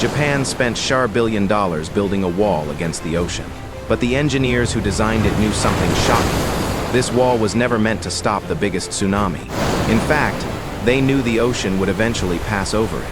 Japan spent $1 billion building a wall against the ocean. But the engineers who designed it knew something shocking. This wall was never meant to stop the biggest tsunami. In fact, they knew the ocean would eventually pass over it.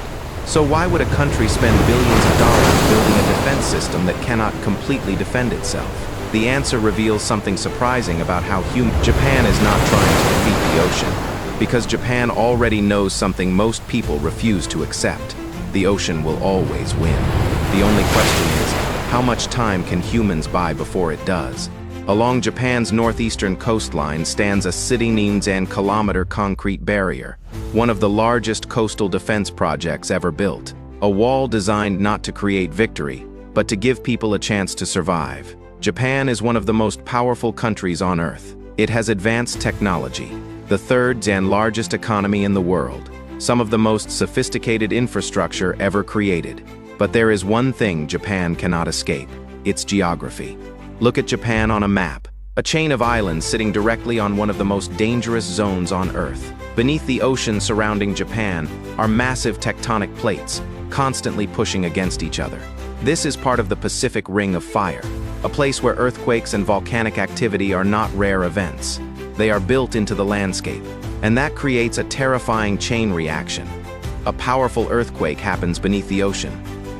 So why would a country spend billions of dollars building a defense system that cannot completely defend itself? The answer reveals something surprising about how Japan is not trying to defeat the ocean, because Japan already knows something most people refuse to accept. The ocean will always win. The only question is, how much time can humans buy before it does? Along Japan's northeastern coastline stands a 69-kilometer concrete barrier, one of the largest coastal defense projects ever built. A wall designed not to create victory, but to give people a chance to survive. Japan is one of the most powerful countries on Earth. It has advanced technology, the third and largest economy in the world, some of the most sophisticated infrastructure ever created. But there is one thing Japan cannot escape: its geography. Look at Japan on a map, a chain of islands sitting directly on one of the most dangerous zones on Earth. Beneath the ocean surrounding Japan are massive tectonic plates, constantly pushing against each other. This is part of the Pacific Ring of Fire, a place where earthquakes and volcanic activity are not rare events. They are built into the landscape, and that creates a terrifying chain reaction. A powerful earthquake happens beneath the ocean.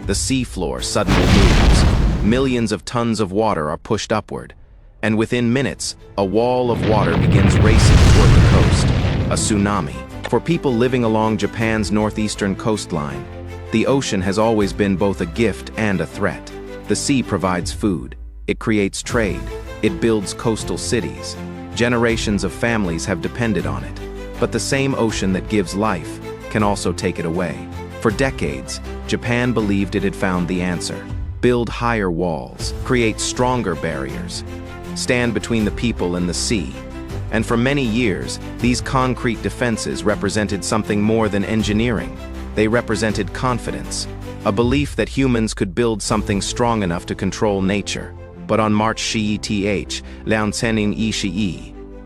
The seafloor suddenly moves. Millions of tons of water are pushed upward, and within minutes, a wall of water begins racing toward the coast. A tsunami. For people living along Japan's northeastern coastline, the ocean has always been both a gift and a threat. The sea provides food. It creates trade. It builds coastal cities. Generations of families have depended on it. But the same ocean that gives life can also take it away. For decades, Japan believed it had found the answer. Build higher walls, create stronger barriers, stand between the people and the sea. And for many years, these concrete defenses represented something more than engineering. They represented confidence, a belief that humans could build something strong enough to control nature. But on March 20th,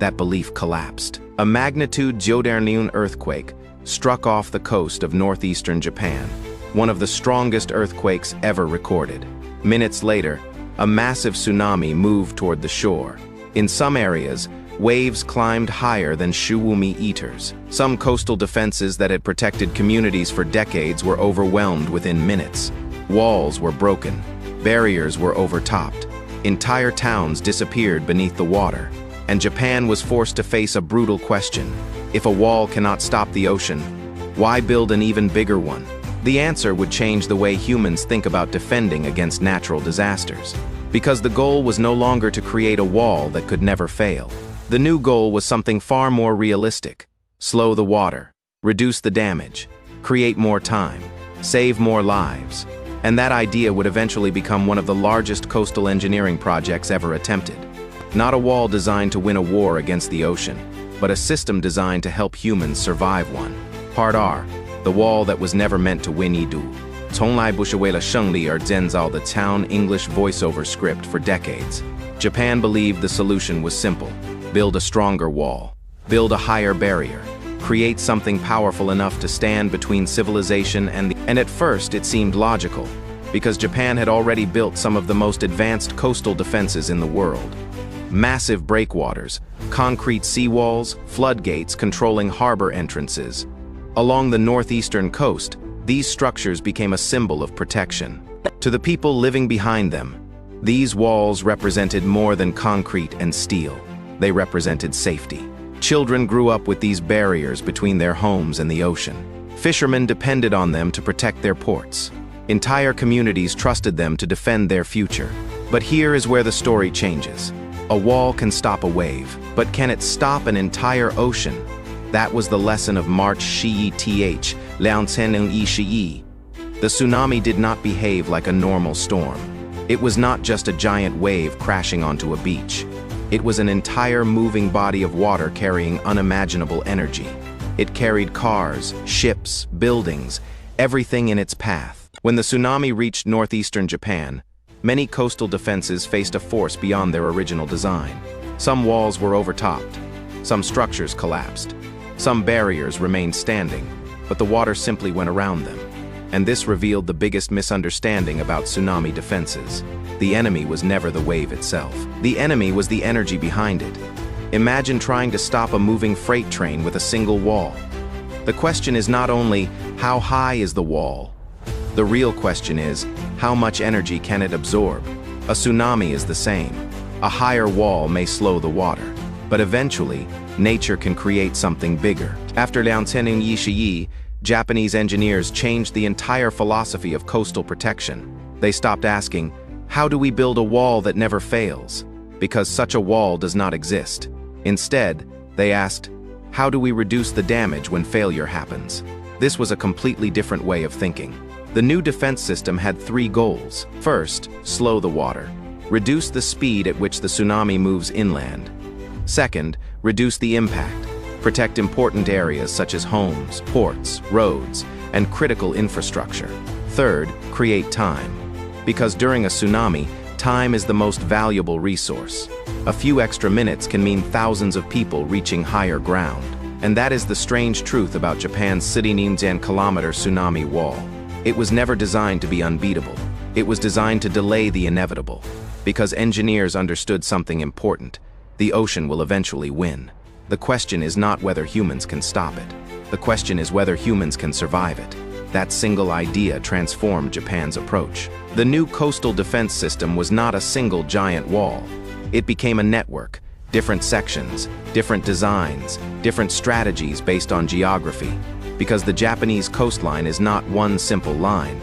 that belief collapsed. A magnitude 7.9 earthquake struck off the coast of northeastern Japan, one of the strongest earthquakes ever recorded. Minutes later, a massive tsunami moved toward the shore. In some areas, waves climbed higher than tsunami eaters. Some coastal defenses that had protected communities for decades were overwhelmed within minutes. Walls were broken. Barriers were overtopped. Entire towns disappeared beneath the water. And Japan was forced to face a brutal question. If a wall cannot stop the ocean, why build an even bigger one? The answer would change the way humans think about defending against natural disasters. Because the goal was no longer to create a wall that could never fail. The new goal was something far more realistic. Slow the water, reduce the damage, create more time, save more lives. And that idea would eventually become one of the largest coastal engineering projects ever attempted. Not a wall designed to win a war against the ocean, but a system designed to help humans survive one. Part R, the wall that was never meant to win Idu. 从来不是为了胜利而建造 the town English voiceover script for decades. Japan believed the solution was simple. Build a stronger wall. Build a higher barrier. Create something powerful enough to stand between civilization and at first it seemed logical, because Japan had already built some of the most advanced coastal defenses in the world. Massive breakwaters, concrete seawalls, floodgates controlling harbor entrances. Along the northeastern coast, these structures became a symbol of protection. To the people living behind them, these walls represented more than concrete and steel. They represented safety. Children grew up with these barriers between their homes and the ocean. Fishermen depended on them to protect their ports. Entire communities trusted them to defend their future. But here is where the story changes. A wall can stop a wave, but can it stop an entire ocean? That was the lesson of March 20th, The tsunami did not behave like a normal storm. It was not just a giant wave crashing onto a beach. It was an entire moving body of water carrying unimaginable energy. It carried cars, ships, buildings, everything in its path. When the tsunami reached northeastern Japan, many coastal defenses faced a force beyond their original design. Some walls were overtopped. Some structures collapsed. Some barriers remained standing, but the water simply went around them. And this revealed the biggest misunderstanding about tsunami defenses. The enemy was never the wave itself. The enemy was the energy behind it. Imagine trying to stop a moving freight train with a single wall. The question is not only, how high is the wall? The real question is, how much energy can it absorb? A tsunami is the same. A higher wall may slow the water, but eventually, nature can create something bigger. After Lianzhening Yishiyi, Japanese engineers changed the entire philosophy of coastal protection. They stopped asking, how do we build a wall that never fails? Because such a wall does not exist. Instead, they asked, how do we reduce the damage when failure happens? This was a completely different way of thinking. The new defense system had 3 goals. First, slow the water. Reduce the speed at which the tsunami moves inland. Second, reduce the impact. Protect important areas such as homes, ports, roads, and critical infrastructure. Third, create time. Because during a tsunami, time is the most valuable resource. A few extra minutes can mean thousands of people reaching higher ground. And that is the strange truth about Japan's 39-kilometer tsunami wall. It was never designed to be unbeatable. It was designed to delay the inevitable. Because engineers understood something important. The ocean will eventually win. The question is not whether humans can stop it. The question is whether humans can survive it. That single idea transformed Japan's approach. The new coastal defense system was not a single giant wall. It became a network, different sections, different designs, different strategies based on geography. Because the Japanese coastline is not one simple line.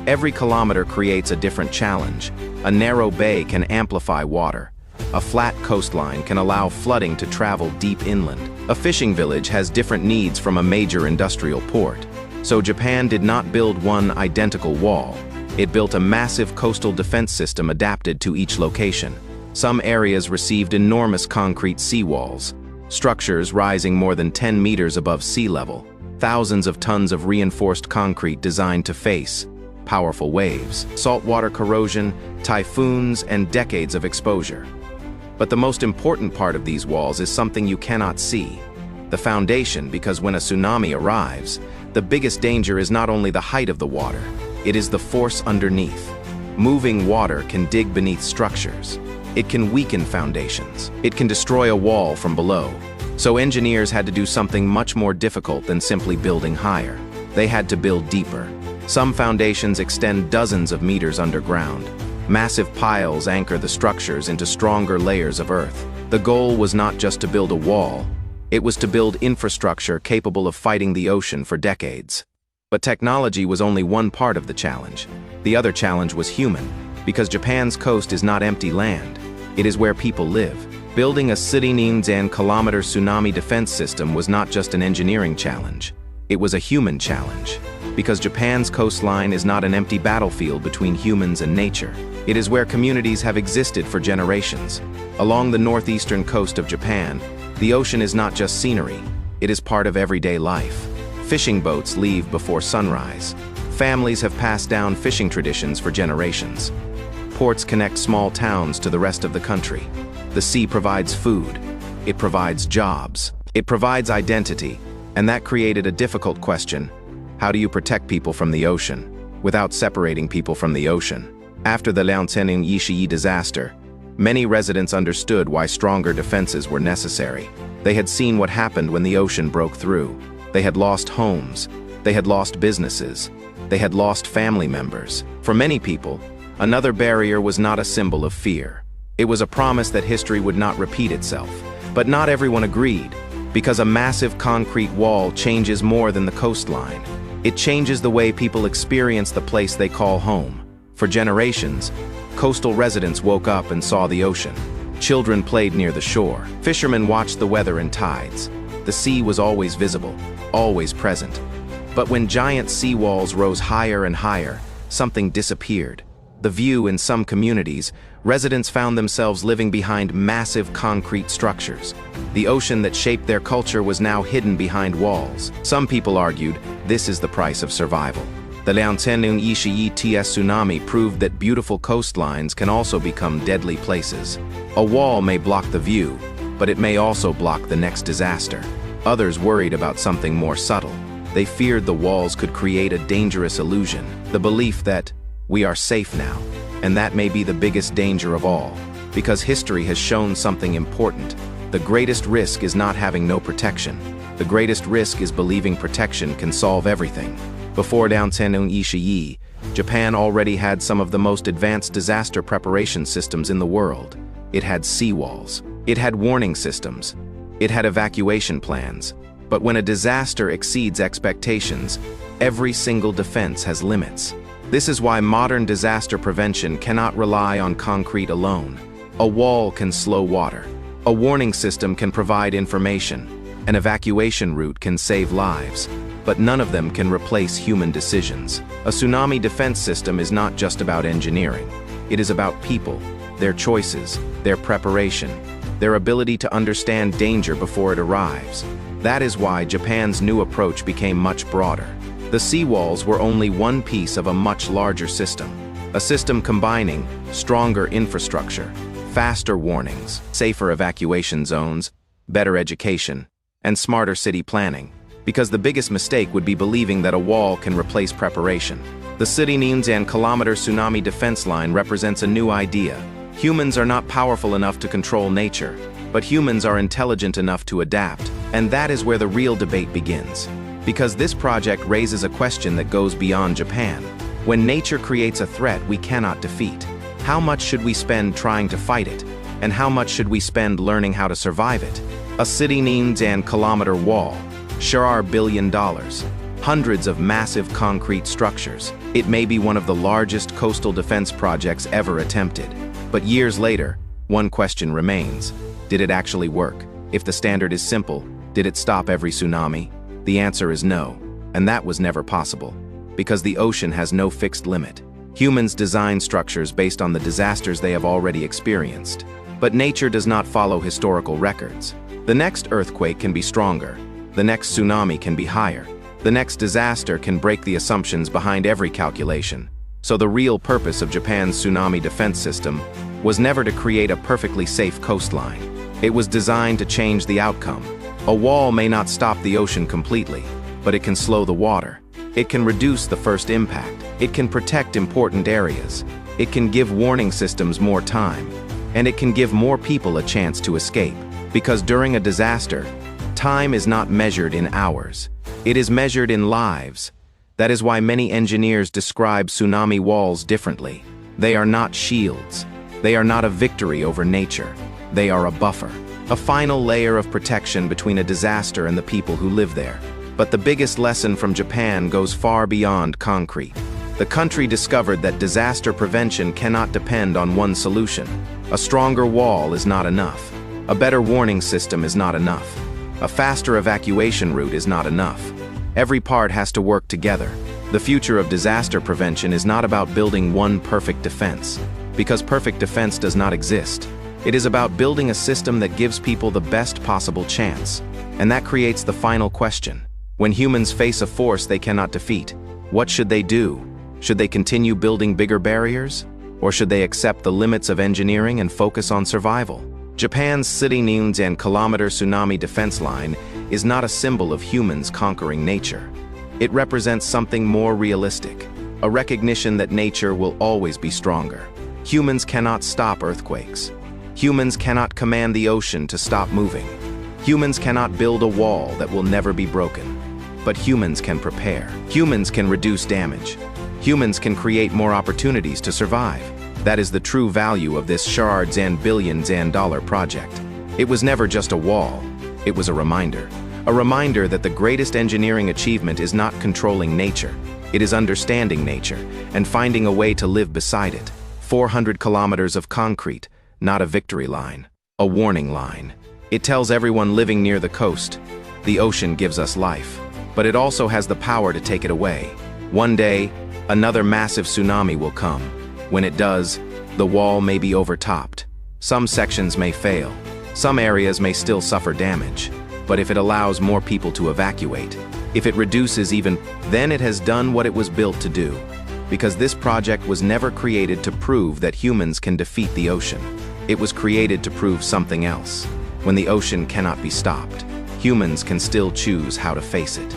Every kilometer creates a different challenge. A narrow bay can amplify water. A flat coastline can allow flooding to travel deep inland. A fishing village has different needs from a major industrial port. So Japan did not build one identical wall. It built a massive coastal defense system adapted to each location. Some areas received enormous concrete seawalls, structures rising more than 10 meters above sea level, thousands of tons of reinforced concrete designed to face powerful waves, saltwater corrosion, typhoons, and decades of exposure. But the most important part of these walls is something you cannot see. The foundation, because when a tsunami arrives, the biggest danger is not only the height of the water, it is the force underneath. Moving water can dig beneath structures. It can weaken foundations. It can destroy a wall from below. So engineers had to do something much more difficult than simply building higher. They had to build deeper. Some foundations extend dozens of meters underground. Massive piles anchor the structures into stronger layers of earth. The goal was not just to build a wall, it was to build infrastructure capable of fighting the ocean for decades. But technology was only one part of the challenge. The other challenge was human, because Japan's coast is not empty land. It is where people live. Building a 39-kilometer tsunami defense system was not just an engineering challenge. It was a human challenge. Because Japan's coastline is not an empty battlefield between humans and nature. It is where communities have existed for generations. Along the northeastern coast of Japan, the ocean is not just scenery, it is part of everyday life. Fishing boats leave before sunrise. Families have passed down fishing traditions for generations. Ports connect small towns to the rest of the country. The sea provides food. It provides jobs. It provides identity. And that created a difficult question. How do you protect people from the ocean without separating people from the ocean? After the Lianzhening Yishiyi disaster, many residents understood why stronger defenses were necessary. They had seen what happened when the ocean broke through. They had lost homes. They had lost businesses. They had lost family members. For many people, another barrier was not a symbol of fear. It was a promise that history would not repeat itself. But not everyone agreed, because a massive concrete wall changes more than the coastline. It changes the way people experience the place they call home. For generations, coastal residents woke up and saw the ocean. Children played near the shore. Fishermen watched the weather and tides. The sea was always visible, always present. But when giant seawalls rose higher and higher, something disappeared. The view in some communities, residents found themselves living behind massive concrete structures. The ocean that shaped their culture was now hidden behind walls. Some people argued this is the price of survival. The Lianzhening Yishiyi tsunami proved that beautiful coastlines can also become deadly places. A wall may block the view, but it may also block the next disaster. Others worried about something more subtle. They feared the walls could create a dangerous illusion, the belief that we are safe now. And that may be the biggest danger of all, because history has shown something important. The greatest risk is not having no protection. The greatest risk is believing protection can solve everything. Before Tsunami, Japan already had some of the most advanced disaster preparation systems in the world. It had seawalls. It had warning systems. It had evacuation plans. But when a disaster exceeds expectations, every single defense has limits. This is why modern disaster prevention cannot rely on concrete alone. A wall can slow water. A warning system can provide information. An evacuation route can save lives. But none of them can replace human decisions. A tsunami defense system is not just about engineering. It is about people, their choices, their preparation, their ability to understand danger before it arrives. That is why Japan's new approach became much broader. The seawalls were only one piece of a much larger system. A system combining stronger infrastructure, faster warnings, safer evacuation zones, better education, and smarter city planning. Because the biggest mistake would be believing that a wall can replace preparation. The Tsunami tsunami defense line represents a new idea. Humans are not powerful enough to control nature, but humans are intelligent enough to adapt, and that is where the real debate begins. Because this project raises a question that goes beyond Japan. When nature creates a threat we cannot defeat, how much should we spend trying to fight it? And how much should we spend learning how to survive it? A kilometer wall, sure $1 billion, hundreds of massive concrete structures. It may be one of the largest coastal defense projects ever attempted. But years later, one question remains. Did it actually work? If the standard is simple, did it stop every tsunami? The answer is no, and that was never possible. Because the ocean has no fixed limit. Humans design structures based on the disasters they have already experienced. But nature does not follow historical records. The next earthquake can be stronger. The next tsunami can be higher. The next disaster can break the assumptions behind every calculation. So the real purpose of Japan's tsunami defense system was never to create a perfectly safe coastline. It was designed to change the outcome. A wall may not stop the ocean completely, but it can slow the water. It can reduce the first impact. It can protect important areas. It can give warning systems more time. And it can give more people a chance to escape. Because during a disaster, time is not measured in hours. It is measured in lives. That is why many engineers describe tsunami walls differently. They are not shields. They are not a victory over nature. They are a buffer. A final layer of protection between a disaster and the people who live there. But the biggest lesson from Japan goes far beyond concrete. The country discovered that disaster prevention cannot depend on one solution. A stronger wall is not enough. A better warning system is not enough. A faster evacuation route is not enough. Every part has to work together. The future of disaster prevention is not about building one perfect defense, because perfect defense does not exist. It is about building a system that gives people the best possible chance. And that creates the final question. When humans face a force they cannot defeat, what should they do? Should they continue building bigger barriers? Or should they accept the limits of engineering and focus on survival? Japan's kilometer tsunami defense line is not a symbol of humans conquering nature. It represents something more realistic, a recognition that nature will always be stronger. Humans cannot stop earthquakes. Humans cannot command the ocean to stop moving. Humans cannot build a wall that will never be broken. But humans can prepare. Humans can reduce damage. Humans can create more opportunities to survive. That is the true value of this shards and billions and dollar project. It was never just a wall. It was a reminder. A reminder that the greatest engineering achievement is not controlling nature. It is understanding nature and finding a way to live beside it. 400 kilometers of concrete, not a victory line, a warning line. It tells everyone living near the coast, the ocean gives us life, but it also has the power to take it away. One day, another massive tsunami will come. When it does, the wall may be overtopped. Some sections may fail. Some areas may still suffer damage. But if it allows more people to evacuate, if it reduces then it has done what it was built to do. Because this project was never created to prove that humans can defeat the ocean. It was created to prove something else. When the ocean cannot be stopped, humans can still choose how to face it.